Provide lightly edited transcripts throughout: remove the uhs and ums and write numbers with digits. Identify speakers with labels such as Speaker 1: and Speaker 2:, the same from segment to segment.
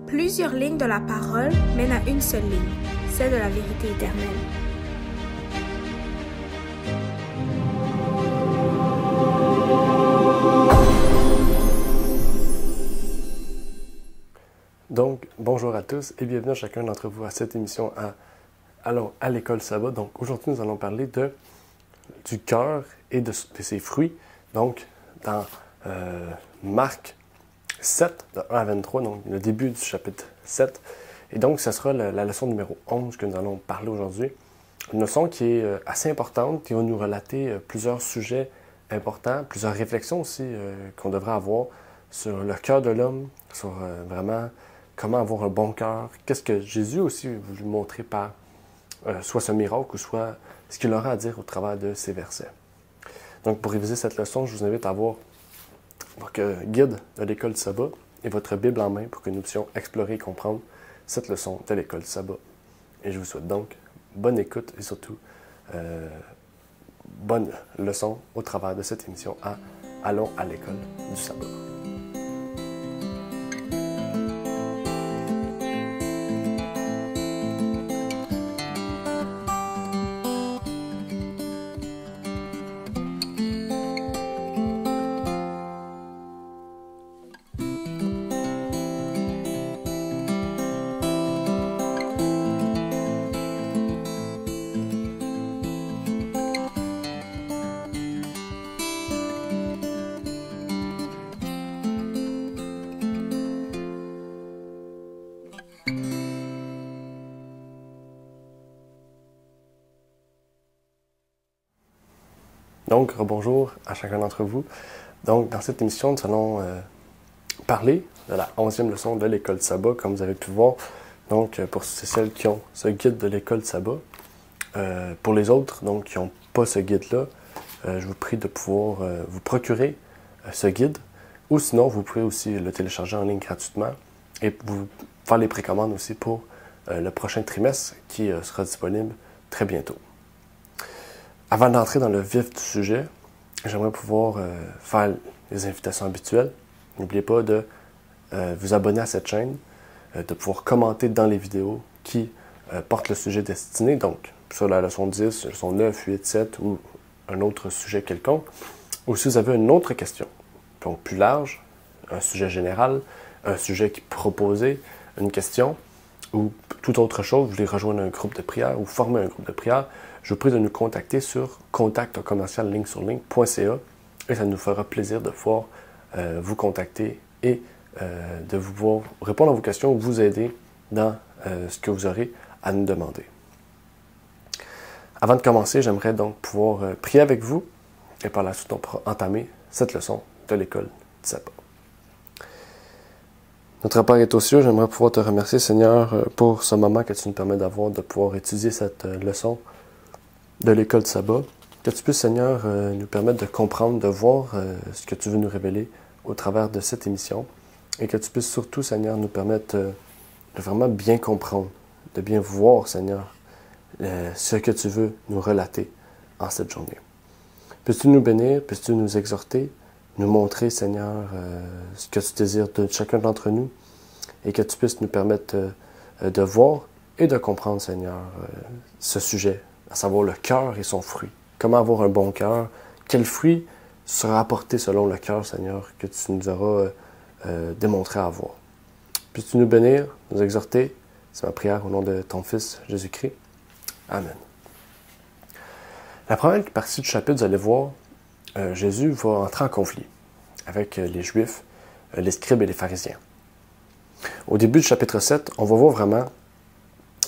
Speaker 1: Plusieurs lignes de la parole mènent à une seule ligne, celle de la vérité éternelle.
Speaker 2: Donc, bonjour à tous et bienvenue à chacun d'entre vous à cette émission Allons à l'école Sabbat. Donc, aujourd'hui, nous allons parler du cœur et de ses fruits. Donc, dans Marc 7, de 1 à 23, donc le début du chapitre 7. Et donc, ce sera la leçon numéro 11 que nous allons parler aujourd'hui. Une leçon qui est assez importante, qui va nous relater plusieurs sujets importants, plusieurs réflexions aussi qu'on devrait avoir sur le cœur de l'homme, sur vraiment comment avoir un bon cœur. Qu'est-ce que Jésus aussi voulu montrer par soit ce miracle ou soit ce qu'il aura à dire au travers de ces versets. Donc, pour réviser cette leçon, je vous invite à avoir votre guide de l'école du sabbat et votre Bible en main pour que nous puissions explorer et comprendre cette leçon de l'école du sabbat. Et je vous souhaite donc bonne écoute et surtout bonne leçon au travers de cette émission Allons à l'école du sabbat. Donc, rebonjour à chacun d'entre vous. Donc, dans cette émission, nous allons parler de la 11e leçon de l'école Sabbat, comme vous avez pu voir. Donc, pour celles qui ont ce guide de l'école Sabbat. Pour les autres, donc, qui n'ont pas ce guide-là, je vous prie de pouvoir vous procurer ce guide. Ou sinon, vous pouvez aussi le télécharger en ligne gratuitement et vous faire les précommandes aussi pour le prochain trimestre qui sera disponible très bientôt. Avant d'entrer dans le vif du sujet, j'aimerais pouvoir faire les invitations habituelles. N'oubliez pas de vous abonner à cette chaîne, de pouvoir commenter dans les vidéos qui portent le sujet destiné, donc sur la leçon 10, leçon 9, 8, 7 ou un autre sujet quelconque. Ou si vous avez une autre question, donc plus large, un sujet général, un sujet qui est proposé, une question, ou toute autre chose, vous voulez rejoindre un groupe de prière ou former un groupe de prière, je vous prie de nous contacter sur contact@ligne-sur-ligne.ca et ça nous fera plaisir de pouvoir vous contacter et de vous pouvoir répondre à vos questions ou vous aider dans ce que vous aurez à nous demander. Avant de commencer, j'aimerais donc pouvoir prier avec vous et par la suite on pourra entamer cette leçon de l'école du sabbat. Notre Père est aux cieux, j'aimerais pouvoir te remercier, Seigneur, pour ce moment que tu nous permets d'avoir, de pouvoir étudier cette leçon de l'école du sabbat. Que tu puisses, Seigneur, nous permettre de comprendre, de voir ce que tu veux nous révéler au travers de cette émission. Et que tu puisses surtout, Seigneur, nous permettre de vraiment bien comprendre, de bien voir, Seigneur, ce que tu veux nous relater en cette journée. Puisses-tu nous bénir, puisses-tu nous exhorter, nous montrer, Seigneur, ce que tu désires de chacun d'entre nous et que tu puisses nous permettre de voir et de comprendre, Seigneur, ce sujet, à savoir le cœur et son fruit. Comment avoir un bon cœur? Quel fruit sera apporté selon le cœur, Seigneur, que tu nous auras démontré à avoir? Puisses-tu nous bénir, nous exhorter? C'est ma prière au nom de ton Fils, Jésus-Christ. Amen. La première partie du chapitre, vous allez voir, Jésus va entrer en conflit avec les Juifs, les scribes et les pharisiens. Au début du chapitre 7, on va voir vraiment,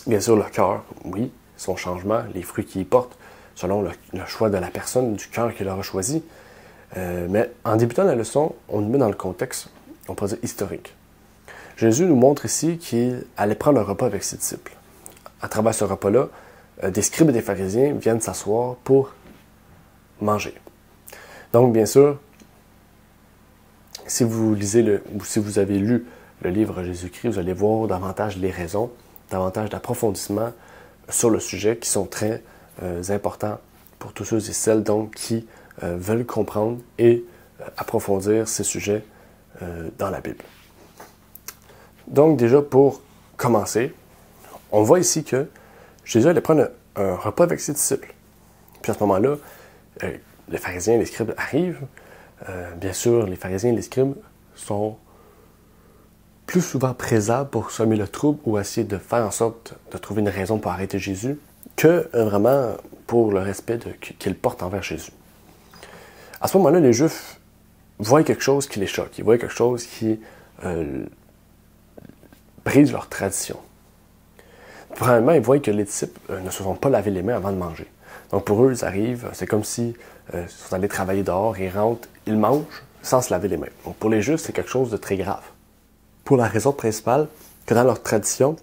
Speaker 2: bien sûr, le cœur, oui, son changement, les fruits qu'il porte, selon le choix de la personne, du cœur qu'il aura choisi. Mais en débutant la leçon, on nous met dans le contexte, on peut dire historique. Jésus nous montre ici qu'il allait prendre un repas avec ses disciples. À travers ce repas-là, des scribes et des pharisiens viennent s'asseoir pour manger. Donc, bien sûr, si vous lisez ou si vous avez lu le livre Jésus-Christ, vous allez voir davantage les raisons, davantage d'approfondissement sur le sujet qui sont très importants pour tous ceux et celles donc, qui veulent comprendre et approfondir ces sujets dans la Bible. Donc déjà, pour commencer, on voit ici que Jésus allait prendre un repas avec ses disciples. Puis à ce moment-là, les pharisiens et les scribes arrivent. Bien sûr, les pharisiens et les scribes sont plus souvent présents pour semer le trouble ou essayer de faire en sorte de trouver une raison pour arrêter Jésus que vraiment pour le respect qu'ils portent envers Jésus. À ce moment-là, les Juifs voient quelque chose qui les choque. Ils voient quelque chose qui brise leur tradition. Premièrement, ils voient que les disciples ne se sont pas lavé les mains avant de manger. Donc pour eux, ils arrivent, c'est comme si ils sont allés travailler dehors, ils rentrent, ils mangent sans se laver les mains. Donc pour les Juifs, c'est quelque chose de très grave. Pour la raison principale que dans leur tradition,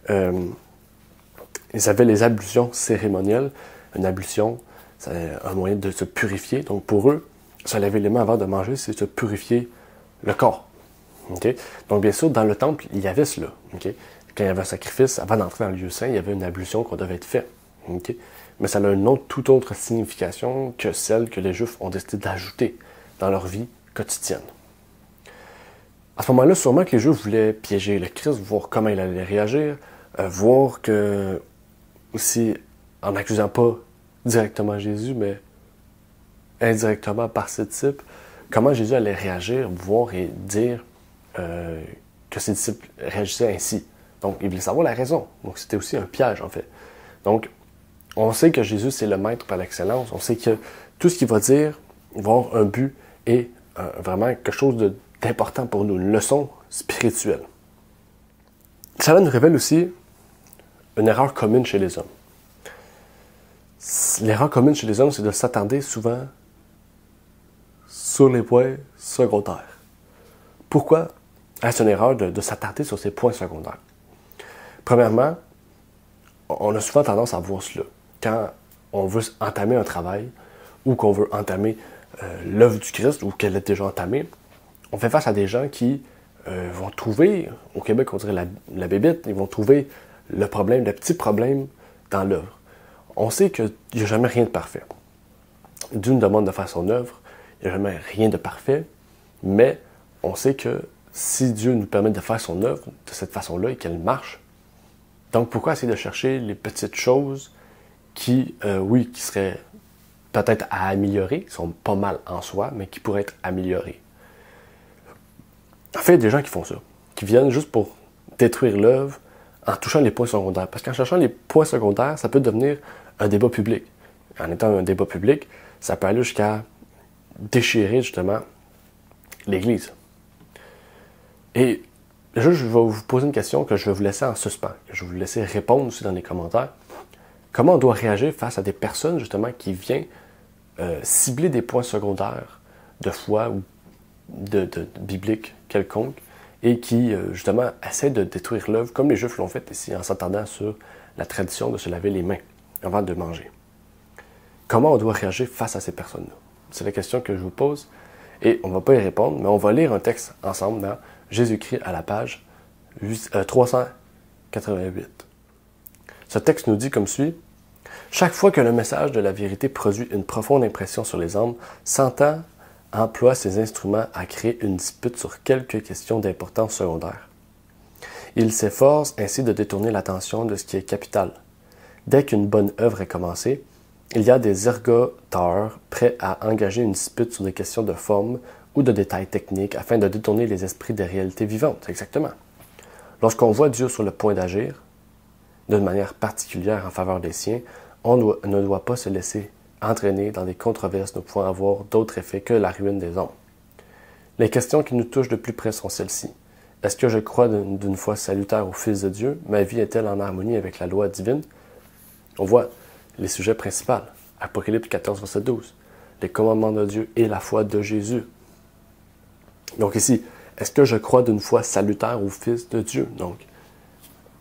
Speaker 2: ils avaient les ablutions cérémonielles. Une ablution, c'est un moyen de se purifier. Donc pour eux, se laver les mains avant de manger, c'est se purifier le corps. Okay? Donc bien sûr, dans le temple, il y avait cela. Okay? Quand il y avait un sacrifice, avant d'entrer dans le lieu saint, il y avait une ablution qu'on devait être faite. Okay? Mais ça a une toute autre signification que celle que les Juifs ont décidé d'ajouter dans leur vie quotidienne. À ce moment-là, sûrement que les Juifs voulaient piéger le Christ, voir comment il allait réagir, voir que, aussi, en n'accusant pas directement Jésus, mais indirectement par ses disciples, comment Jésus allait réagir, voir et dire que ses disciples réagissaient ainsi. Donc, ils voulaient savoir la raison. Donc, c'était aussi un piège, en fait. Donc, on sait que Jésus, c'est le maître par l'excellence. On sait que tout ce qu'il va dire va avoir un but et vraiment quelque chose d'important pour nous, une leçon spirituelle. Cela nous révèle aussi une erreur commune chez les hommes. L'erreur commune chez les hommes, c'est de s'attarder souvent sur les points secondaires. Pourquoi est-ce une erreur de s'attarder sur ces points secondaires? Premièrement, on a souvent tendance à voir cela. Quand on veut entamer un travail ou qu'on veut entamer l'œuvre du Christ ou qu'elle est déjà entamée, on fait face à des gens qui vont trouver, au Québec on dirait la bébite, ils vont trouver le problème, le petit problème dans l'œuvre. On sait qu'il n'y a jamais rien de parfait. Dieu nous demande de faire son œuvre, il n'y a jamais rien de parfait, mais on sait que si Dieu nous permet de faire son œuvre de cette façon-là et qu'elle marche, donc pourquoi essayer de chercher les petites choses qui, qui seraient peut-être à améliorer, qui sont pas mal en soi, mais qui pourraient être améliorées. En fait, il y a des gens qui font ça, qui viennent juste pour détruire l'œuvre en touchant les points secondaires. Parce qu'en cherchant les points secondaires, ça peut devenir un débat public. En étant un débat public, ça peut aller jusqu'à déchirer justement l'Église. Et déjà, je vais vous poser une question que je vais vous laisser en suspens, que je vais vous laisser répondre aussi dans les commentaires. Comment on doit réagir face à des personnes justement qui viennent cibler des points secondaires de foi ou de biblique quelconque et qui justement essaient de détruire l'œuvre comme les Juifs l'ont fait ici en s'attardant sur la tradition de se laver les mains avant de manger. Comment on doit réagir face à ces personnes-là? C'est la question que je vous pose et on ne va pas y répondre, mais on va lire un texte ensemble dans Jésus-Christ à la page 388. Ce texte nous dit comme suit: « Chaque fois que le message de la vérité produit une profonde impression sur les hommes, Satan emploie ses instruments à créer une dispute sur quelques questions d'importance secondaire. Il s'efforce ainsi de détourner l'attention de ce qui est capital. Dès qu'une bonne œuvre est commencée, il y a des ergoteurs prêts à engager une dispute sur des questions de forme ou de détails techniques afin de détourner les esprits des réalités vivantes. » Exactement. Lorsqu'on voit Dieu sur le point d'agir, d'une manière particulière en faveur des siens, on ne doit pas se laisser entraîner dans des controverses ne pouvant avoir d'autre effet que la ruine des hommes. Les questions qui nous touchent de plus près sont celles-ci. Est-ce que je crois d'une foi salutaire au Fils de Dieu? Ma vie est-elle en harmonie avec la loi divine? On voit les sujets principaux. Apocalypse 14, verset 12. Les commandements de Dieu et la foi de Jésus. Donc ici, est-ce que je crois d'une foi salutaire au Fils de Dieu? Donc,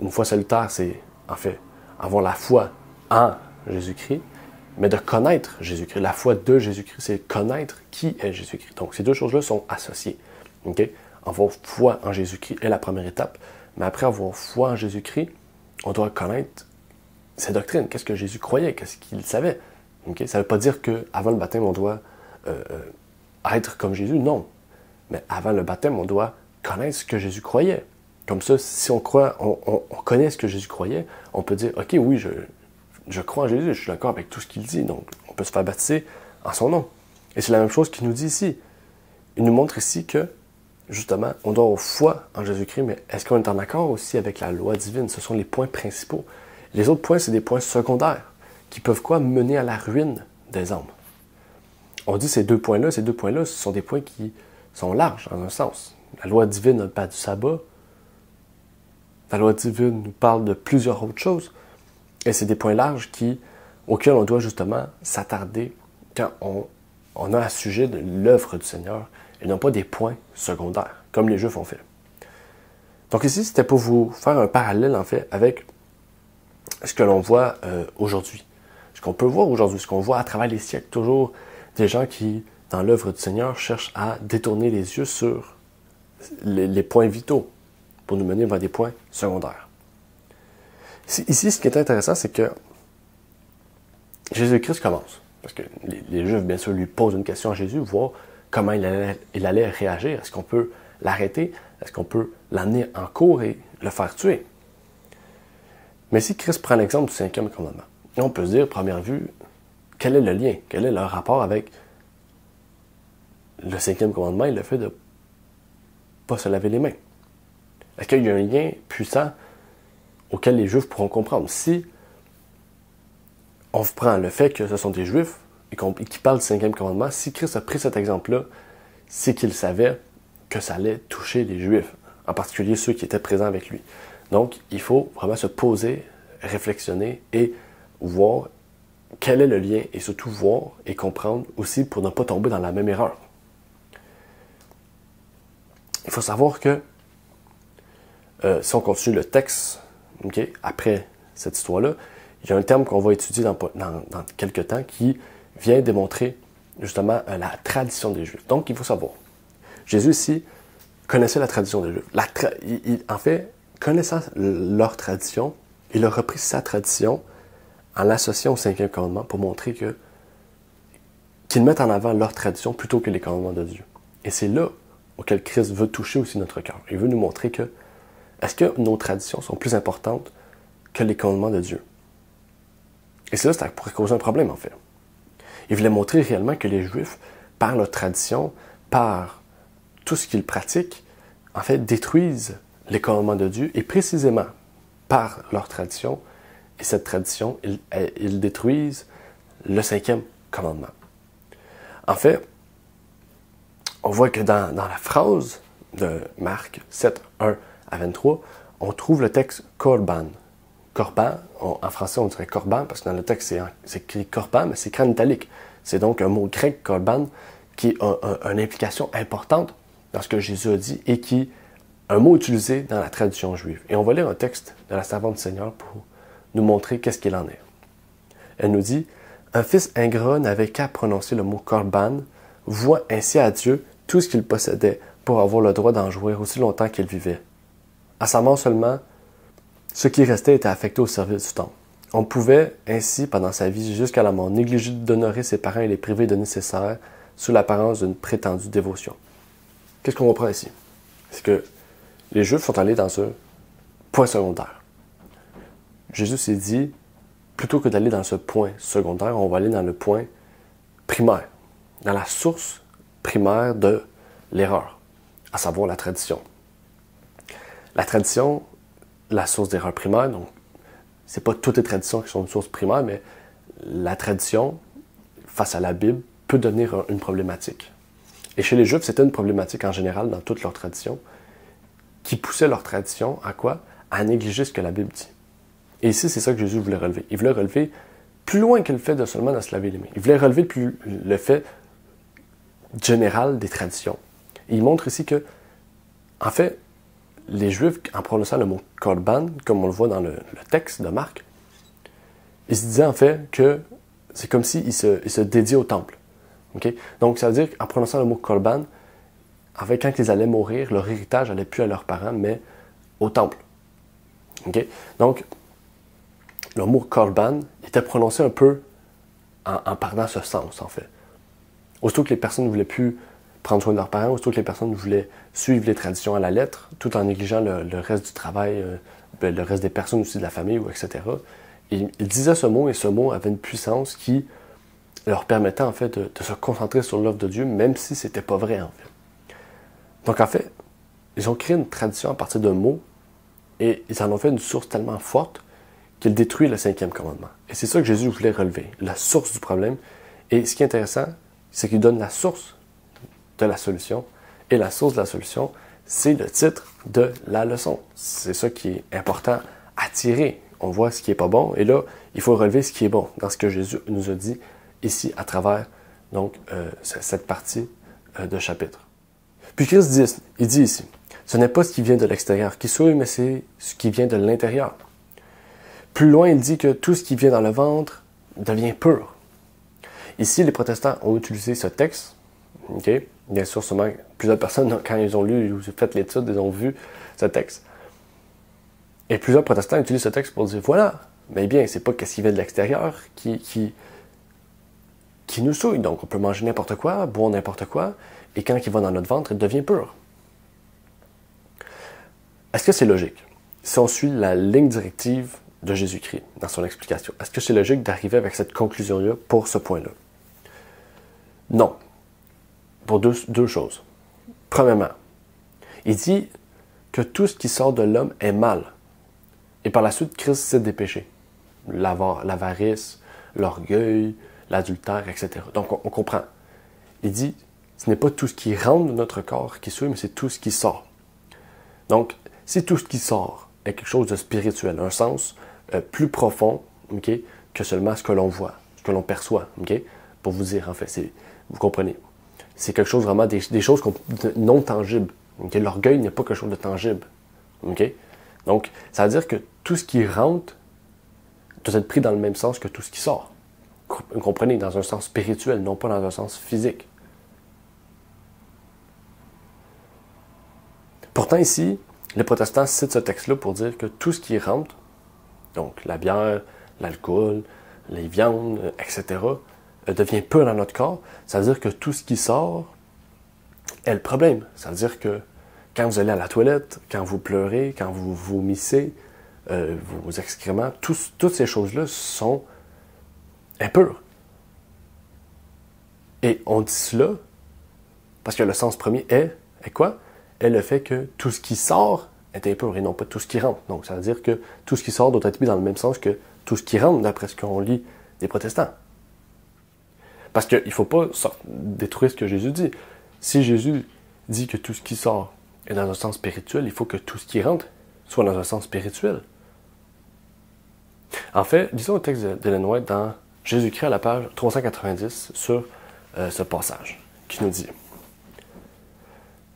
Speaker 2: une foi salutaire, c'est en fait avoir la foi en Jésus-Christ, mais de connaître Jésus-Christ. La foi de Jésus-Christ, c'est connaître qui est Jésus-Christ. Donc, ces deux choses-là sont associées. Okay? Avoir foi en Jésus-Christ est la première étape, mais après avoir foi en Jésus-Christ, on doit connaître ses doctrines. Qu'est-ce que Jésus croyait? Qu'est-ce qu'il savait? Okay? Ça ne veut pas dire qu'avant le baptême, on doit être comme Jésus. Non. Mais avant le baptême, on doit connaître ce que Jésus croyait. Comme ça, si on croit, on connaît ce que Jésus croyait, on peut dire, OK, oui, je crois en Jésus, je suis d'accord avec tout ce qu'il dit, donc on peut se faire baptiser en son nom. Et c'est la même chose qu'il nous dit ici. Il nous montre ici que, justement, on doit avoir foi en Jésus-Christ, mais est-ce qu'on est en accord aussi avec la loi divine? Ce sont les points principaux. Les autres points, c'est des points secondaires qui peuvent quoi? Mener à la ruine des âmes. On dit ces deux points-là, ce sont des points qui sont larges, dans un sens. La loi divine n'a pas du sabbat. La loi divine nous parle de plusieurs autres choses. Et c'est des points larges auxquels on doit justement s'attarder quand on a à sujet de l'œuvre du Seigneur et non pas des points secondaires, comme les Juifs ont fait. Donc ici, c'était pour vous faire un parallèle, en fait, avec ce que l'on voit aujourd'hui. Ce qu'on peut voir aujourd'hui, ce qu'on voit à travers les siècles, toujours des gens qui, dans l'œuvre du Seigneur, cherchent à détourner les yeux sur les points vitaux pour nous mener vers des points secondaires. Ici, ce qui est intéressant, c'est que Jésus-Christ commence. Parce que les Juifs, bien sûr, lui posent une question à Jésus, voir comment il allait réagir. Est-ce qu'on peut l'arrêter? Est-ce qu'on peut l'amener en cours et le faire tuer? Mais si Christ prend l'exemple du 5e commandement, on peut se dire, première vue, quel est le lien? Quel est le rapport avec le 5e commandement et le fait de ne pas se laver les mains? Est-ce qu'il y a un lien puissant auquel les Juifs pourront comprendre? Si on prend le fait que ce sont des Juifs et qui parlent du 5e commandement, si Christ a pris cet exemple-là, c'est qu'il savait que ça allait toucher les Juifs, en particulier ceux qui étaient présents avec lui. Donc, il faut vraiment se poser, réflexionner et voir quel est le lien et surtout voir et comprendre aussi pour ne pas tomber dans la même erreur. Il faut savoir que si on continue le texte, okay, après cette histoire-là, il y a un terme qu'on va étudier dans quelques temps qui vient démontrer justement la tradition des Juifs. Donc, il faut savoir, Jésus ici connaissait la tradition des Juifs. En fait, connaissant leur tradition, il a repris sa tradition en l'associant au 5e commandement pour montrer qu'ils mettent en avant leur tradition plutôt que les commandements de Dieu. Et c'est là auquel Christ veut toucher aussi notre cœur. Il veut nous montrer que est-ce que nos traditions sont plus importantes que les commandements de Dieu? Et c'est là que ça pourrait causer un problème, en fait. Il voulait montrer réellement que les Juifs, par leur tradition, par tout ce qu'ils pratiquent, en fait, détruisent les commandements de Dieu, et précisément par leur tradition, et cette tradition, ils détruisent le 5e commandement. En fait, on voit que dans la phrase de Marc 7, 1 à 23, on trouve le texte Korban. Korban, en français on dirait Korban, parce que dans le texte c'est écrit Korban, mais c'est écrit en italique. C'est donc un mot grec, Korban, qui a une implication importante dans ce que Jésus a dit et qui un mot utilisé dans la tradition juive. Et on va lire un texte de la servante du Seigneur pour nous montrer qu'est-ce qu'il en est. Elle nous dit « Un fils ingrat n'avait qu'à prononcer le mot Korban, voua ainsi à Dieu tout ce qu'il possédait pour avoir le droit d'en jouir aussi longtemps qu'il vivait. À sa mort seulement, ce qui restait était affecté au service du temple. On pouvait ainsi, pendant sa vie jusqu'à la mort, négliger d'honorer ses parents et les priver de nécessaire sous l'apparence d'une prétendue dévotion. » Qu'est-ce qu'on comprend ici? C'est que les Juifs sont allés dans un point secondaire. Jésus s'est dit, plutôt que d'aller dans ce point secondaire, on va aller dans le point primaire, dans la source primaire de l'erreur, à savoir la tradition. La tradition, la source d'erreur primaire, donc c'est pas toutes les traditions qui sont une source primaire, mais la tradition, face à la Bible, peut devenir une problématique. Et chez les Juifs, c'était une problématique en général dans toutes leurs traditions, qui poussait leur tradition à quoi? À négliger ce que la Bible dit. Et ici, c'est ça que Jésus voulait relever. Il voulait relever plus loin que le fait de seulement de se laver les mains. Il voulait relever le fait général des traditions. Et il montre ici que, en fait, les Juifs, en prononçant le mot Korban, comme on le voit dans le texte de Marc, ils se disaient en fait que c'est comme s'ils se dédiaient au temple. Okay? Donc, ça veut dire qu'en prononçant le mot Korban, en fait, quand ils allaient mourir, leur héritage n'allait plus à leurs parents, mais au temple. Okay? Donc, le mot Korban était prononcé un peu en perdant ce sens, en fait. Aussitôt que les personnes ne voulaient plus prendre soin de leurs parents, aussitôt que les personnes voulaient suivre les traditions à la lettre, tout en négligeant le reste du travail, le reste des personnes aussi de la famille, etc. Et ils disaient ce mot, et ce mot avait une puissance qui leur permettait en fait de se concentrer sur l'œuvre de Dieu, même si c'était pas vrai en fait. Donc en fait, ils ont créé une tradition à partir d'un mot, et ils en ont fait une source tellement forte qu'il détruit le 5e commandement. Et c'est ça que Jésus voulait relever, la source du problème. Et ce qui est intéressant, c'est qu'il donne la source de la solution. Et la source de la solution, c'est le titre de la leçon. C'est ça qui est important à tirer. On voit ce qui n'est pas bon, et là, il faut relever ce qui est bon dans ce que Jésus nous a dit ici à travers donc, cette partie de chapitre. Puis Christ dit, il dit ici, ce n'est pas ce qui vient de l'extérieur qui souille, mais c'est ce qui vient de l'intérieur. Plus loin, il dit que tout ce qui vient dans le ventre devient pur. Ici, les protestants ont utilisé ce texte. Okay? Bien sûr, sûrement, plusieurs personnes, quand ils ont lu ou fait l'étude, ils ont vu ce texte. Et plusieurs protestants utilisent ce texte pour dire, voilà, mais bien, c'est pas ce qui vient de l'extérieur qui nous souille. Donc, on peut manger n'importe quoi, boire n'importe quoi, et quand il va dans notre ventre, il devient pur. Est-ce que c'est logique? Si on suit la ligne directive de Jésus-Christ dans son explication, est-ce que c'est logique d'arriver avec cette conclusion-là pour ce point-là? Non. Pour deux choses. Premièrement, il dit que tout ce qui sort de l'homme est mal. Et par la suite, Christ cite des péchés. L'avarice, l'orgueil, l'adultère, etc. Donc, on comprend. Il dit, ce n'est pas tout ce qui rentre de notre corps qui souille, mais c'est tout ce qui sort. Donc, si tout ce qui sort est quelque chose de spirituel, un sens plus profond, okay, que seulement ce que l'on voit, ce que l'on perçoit, okay, pour vous dire, en fait, vous comprenez. C'est quelque chose vraiment, des choses non tangibles. Okay? L'orgueil n'est pas quelque chose de tangible. Okay? Donc, ça veut dire que tout ce qui rentre doit être pris dans le même sens que tout ce qui sort. Vous comprenez, dans un sens spirituel, non pas dans un sens physique. Pourtant, ici, les protestants citent ce texte-là pour dire que tout ce qui rentre, donc la bière, l'alcool, les viandes, etc., devient pur dans notre corps. Ça veut dire que tout ce qui sort est le problème. Ça veut dire que quand vous allez à la toilette, quand vous pleurez, quand vous vomissez, vos excréments, toutes ces choses-là sont impures. Et on dit cela parce que le sens premier est quoi? Est le fait que tout ce qui sort est impur et non pas tout ce qui rentre. Donc, ça veut dire que tout ce qui sort doit être mis dans le même sens que tout ce qui rentre, d'après ce qu'on lit des protestants. Parce qu'il ne faut pas détruire ce que Jésus dit. Si Jésus dit que tout ce qui sort est dans un sens spirituel, il faut que tout ce qui rentre soit dans un sens spirituel. En fait, lisons le texte d'Ellen White dans Jésus-Christ à la page 390 sur ce passage qui nous dit: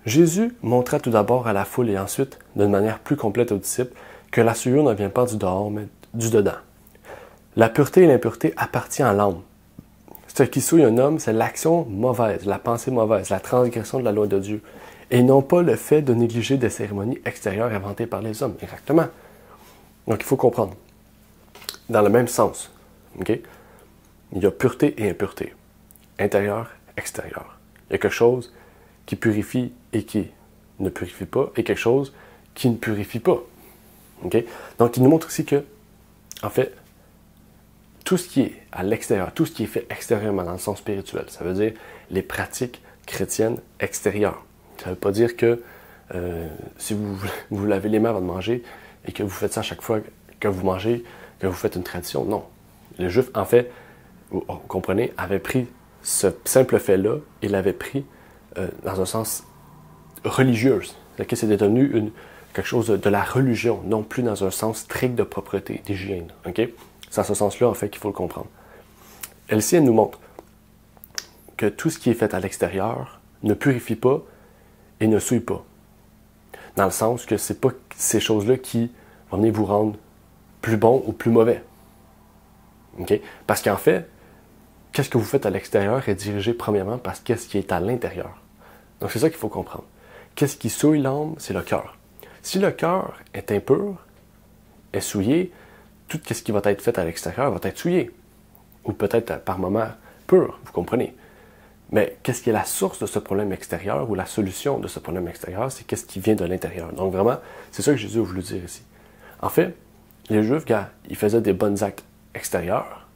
Speaker 2: Jésus montra tout d'abord à la foule et ensuite, d'une manière plus complète aux disciples, que la souillure ne vient pas du dehors, mais du dedans. La pureté et l'impureté appartiennent à l'âme. Ce qui souille un homme, c'est l'action mauvaise, la pensée mauvaise, la transgression de la loi de Dieu, et non pas le fait de négliger des cérémonies extérieures inventées par les hommes. Exactement. Donc, il faut comprendre. Dans le même sens, okay? Il y a pureté et impureté, intérieur, extérieur. Il y a quelque chose qui purifie et qui ne purifie pas, et quelque chose qui ne purifie pas. Okay? Donc, il nous montre aussi que, en fait, tout ce qui est à l'extérieur, tout ce qui est fait extérieurement dans le sens spirituel, ça veut dire les pratiques chrétiennes extérieures. Ça ne veut pas dire que si vous lavez les mains avant de manger et que vous faites ça à chaque fois que vous mangez, que vous faites une tradition. Non. Le Juif, en fait, vous comprenez, avait pris ce simple fait-là et l'avait pris dans un sens religieux. C'est-à-dire c'est devenu quelque chose de la religion, non plus dans un sens strict de propreté, d'hygiène. Okay? C'est à ce sens-là, en fait, qu'il faut le comprendre. Elle nous montre que tout ce qui est fait à l'extérieur ne purifie pas et ne souille pas. Dans le sens que c'est pas ces choses-là qui vont venir vous rendre plus bon ou plus mauvais. Okay? Parce qu'en fait, qu'est-ce que vous faites à l'extérieur est dirigé premièrement par qu'est-ce qui est à l'intérieur. Donc c'est ça qu'il faut comprendre. Qu'est-ce qui souille l'âme? C'est le cœur. Si le cœur est impur, est souillé, tout ce qui va être fait à l'extérieur va être souillé. Ou peut-être par moments pur, vous comprenez. Mais qu'est-ce qui est la source de ce problème extérieur ou la solution de ce problème extérieur? C'est qu'est-ce qui vient de l'intérieur. Donc vraiment, c'est ça que Jésus a voulu dire ici. En fait, les Juifs, gars, ils faisaient des bons actes extérieurs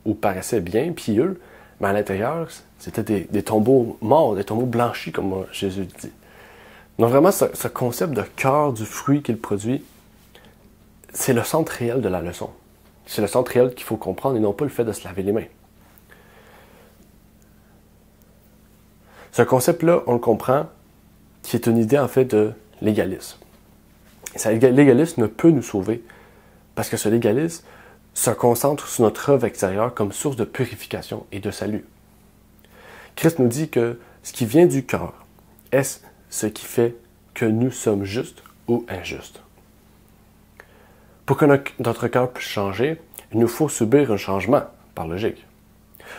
Speaker 2: ou paraissaient bien, pieux, mais à l'intérieur, c'était des tombeaux morts, des tombeaux blanchis, comme Jésus dit. Donc vraiment, ce concept de cœur du fruit qu'il produit, c'est le centre réel de la leçon. C'est le centre réel qu'il faut comprendre et non pas le fait de se laver les mains. Ce concept-là, on le comprend, qui est une idée en fait de légalisme. Et légalisme ne peut nous sauver parce que ce légalisme se concentre sur notre œuvre extérieure comme source de purification et de salut. Christ nous dit que ce qui vient du cœur est ce qui fait que nous sommes justes ou injustes. Pour que notre cœur puisse changer, il nous faut subir un changement, par logique.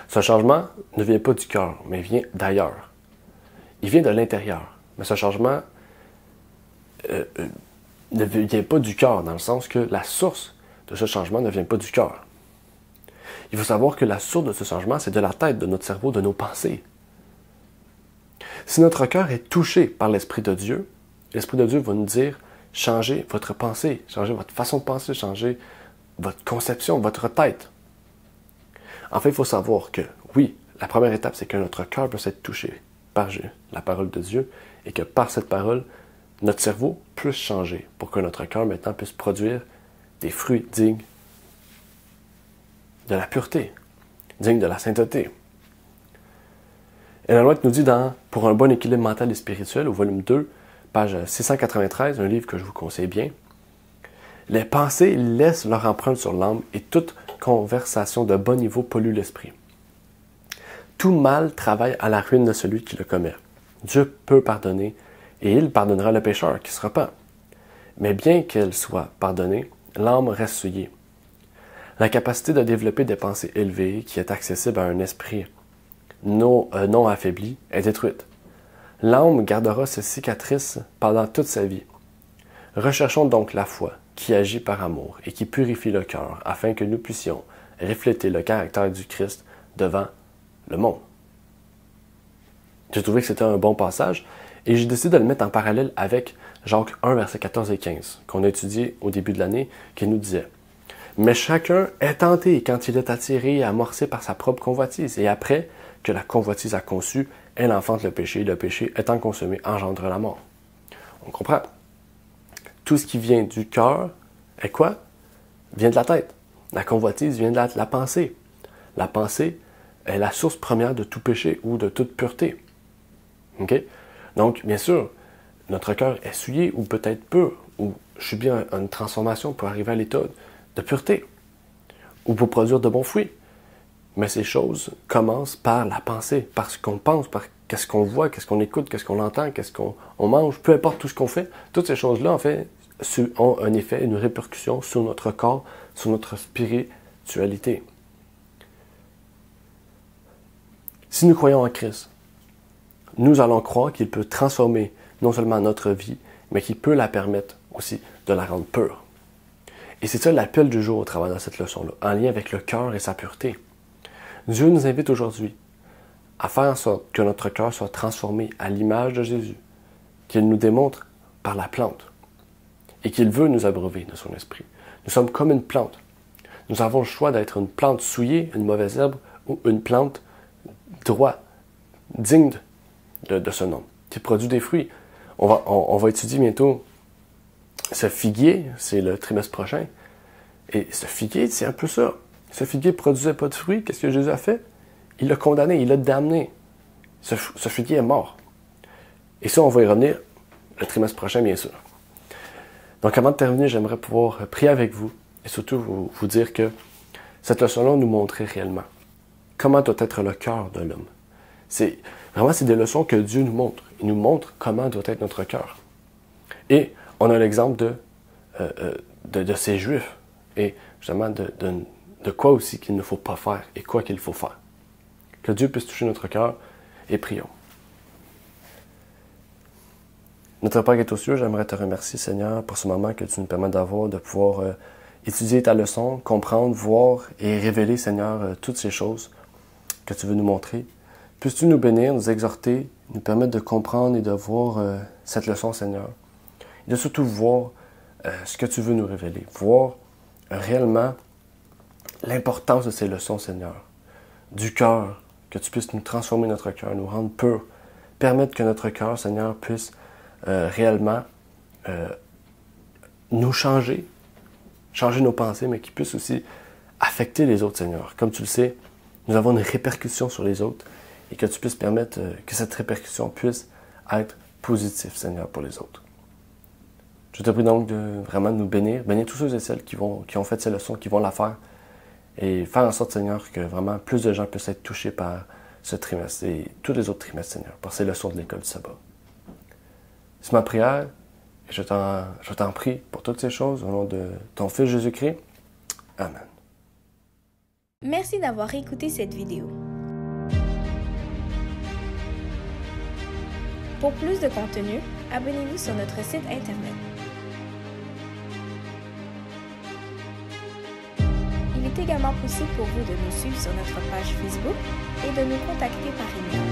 Speaker 2: Ce changement ne vient pas du cœur, mais vient d'ailleurs. Il vient de l'intérieur. Mais ce changement ne vient pas du cœur, dans le sens que la source de ce changement ne vient pas du cœur. Il faut savoir que la source de ce changement, c'est de la tête, de notre cerveau, de nos pensées. Si notre cœur est touché par l'Esprit de Dieu, l'Esprit de Dieu va nous dire « Changez votre pensée, changez votre façon de penser, changez votre conception, votre tête. » En fait, il faut savoir que, oui, la première étape, c'est que notre cœur peut être touché par la parole de Dieu et que par cette parole, notre cerveau puisse changer pour que notre cœur maintenant puisse produire des fruits dignes de la pureté, dignes de la sainteté. Ellen White nous dit Pour un bon équilibre mental et spirituel, au volume 2, page 693, un livre que je vous conseille bien, les pensées laissent leur empreinte sur l'âme et toute conversation de bon niveau pollue l'esprit. Tout mal travaille à la ruine de celui qui le commet. Dieu peut pardonner, et il pardonnera le pécheur qui se repent. Mais bien qu'elle soit pardonnée, l'âme reste souillée. La capacité de développer des pensées élevées, qui est accessible à un esprit non affaibli, est détruite. L'âme gardera ses cicatrices pendant toute sa vie. Recherchons donc la foi, qui agit par amour et qui purifie le cœur, afin que nous puissions refléter le caractère du Christ devant le monde. J'ai trouvé que c'était un bon passage et j'ai décidé de le mettre en parallèle avec Jacques 1, versets 14 et 15, qu'on a étudié au début de l'année, qui nous disait « Mais chacun est tenté quand il est attiré et amorcé par sa propre convoitise, et après que la convoitise a conçu, elle enfante le péché étant consommé engendre la mort. » On comprend. Tout ce qui vient du cœur est quoi? Vient de la tête. La convoitise vient de la pensée. La pensée est la source première de tout péché ou de toute pureté. Okay? Donc, bien sûr, notre cœur est souillé ou peut-être pur, ou subit une transformation pour arriver à l'état de pureté, ou pour produire de bons fruits. Mais ces choses commencent par la pensée, par ce qu'on pense, par qu'est-ce qu'on voit, qu'est-ce qu'on écoute, qu'est-ce qu'on entend, qu'est-ce qu'on mange, peu importe tout ce qu'on fait. Toutes ces choses-là, en fait, ont un effet, une répercussion sur notre corps, sur notre spiritualité. Si nous croyons en Christ, nous allons croire qu'il peut transformer non seulement notre vie, mais qu'il peut la permettre aussi de la rendre pure. Et c'est ça l'appel du jour au travers de cette leçon-là, en lien avec le cœur et sa pureté. Dieu nous invite aujourd'hui à faire en sorte que notre cœur soit transformé à l'image de Jésus, qu'il nous démontre par la plante, et qu'il veut nous abreuver de son esprit. Nous sommes comme une plante. Nous avons le choix d'être une plante souillée, une mauvaise herbe, ou une plante droite, digne de ce nom, qui produit des fruits. On va étudier bientôt ce figuier, c'est le trimestre prochain, et ce figuier, c'est un peu ça. Ce figuier ne produisait pas de fruits, qu'est-ce que Jésus a fait? Il l'a condamné, il l'a damné. Ce figuier est mort. Et ça, on va y revenir le trimestre prochain, bien sûr. Donc, avant de terminer, j'aimerais pouvoir prier avec vous et surtout vous dire que cette leçon-là nous montrait réellement comment doit être le cœur de l'homme. C'est des leçons que Dieu nous montre. Il nous montre comment doit être notre cœur. Et on a l'exemple de ces Juifs et justement de quoi aussi qu'il ne faut pas faire et quoi qu'il faut faire. Que Dieu puisse toucher notre cœur et prions. Notre Père qui est aux cieux, j'aimerais te remercier, Seigneur, pour ce moment que tu nous permets d'avoir, de pouvoir étudier ta leçon, comprendre, voir et révéler, Seigneur, toutes ces choses que tu veux nous montrer. Puisses-tu nous bénir, nous exhorter, nous permettre de comprendre et de voir cette leçon, Seigneur. Et de surtout voir ce que tu veux nous révéler. Voir réellement l'importance de ces leçons, Seigneur. Du cœur, que tu puisses nous transformer notre cœur, nous rendre purs. Permettre que notre cœur, Seigneur, puisse réellement nous changer nos pensées, mais qui puisse aussi affecter les autres, Seigneur. Comme tu le sais, nous avons une répercussion sur les autres et que tu puisses permettre que cette répercussion puisse être positive, Seigneur, pour les autres. Je te prie donc de vraiment nous bénir tous ceux et celles qui ont fait ces leçons, qui vont la faire, et faire en sorte, Seigneur, que vraiment plus de gens puissent être touchés par ce trimestre et tous les autres trimestres, Seigneur, par ces leçons de l'école du sabbat. C'est ma prière, et je t'en prie pour toutes ces choses au nom de ton Fils Jésus-Christ. Amen.
Speaker 1: Merci d'avoir écouté cette vidéo. Pour plus de contenu, abonnez-vous sur notre site Internet. Il est également possible pour vous de nous suivre sur notre page Facebook et de nous contacter par email.